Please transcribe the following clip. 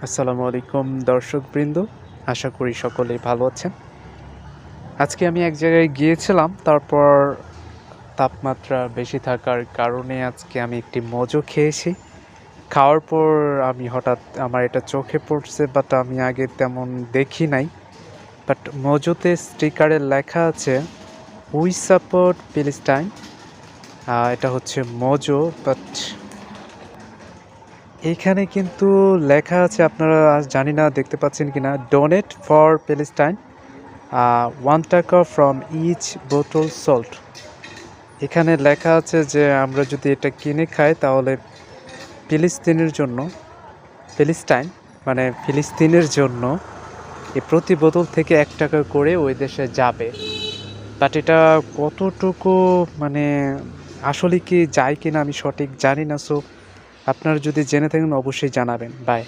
আসসালামু আলাইকুম দর্শকবৃন্দ। আশা করি সকলেই ভালো আছেন। আজকে আমি এক জায়গায় গিয়েছিলাম, তারপর তাপমাত্রা বেশি থাকার কারণে আজকে আমি একটি মোজো খেয়েছি। খাওয়ার পর আমি হঠাৎ আমার এটা চোখে পড়ছে, বাট আমি আগে তেমন দেখি নাই। বাট মোজোতে স্টিকারে লেখা আছে উই সাপোর্ট প্যালেস্টাইন। এটা হচ্ছে মোজো, বাট এইখানে কিন্তু লেখা আছে, আপনারা জানি না দেখতে পাচ্ছেন কিনা, ডোনেট ফর প্যালেস্টাইন, 1 টাকা ফ্রম ইচ বোতল সল্ট। এখানে লেখা আছে যে আমরা যদি এটা কিনে খাই তাহলে ফিলিস্তিনের জন্য, প্যালেস্টাইন মানে ফিলিস্তিনের জন্য এই প্রতি বোতল থেকে 1 টাকা করে ওই দেশে যাবে। বাট এটা কতটুকু মানে আসলে কি যায় কিনা আমি সঠিক জানি না। সো আপনারা যদি জেনে থাকেন অবশ্যই জানাবেন। বাই।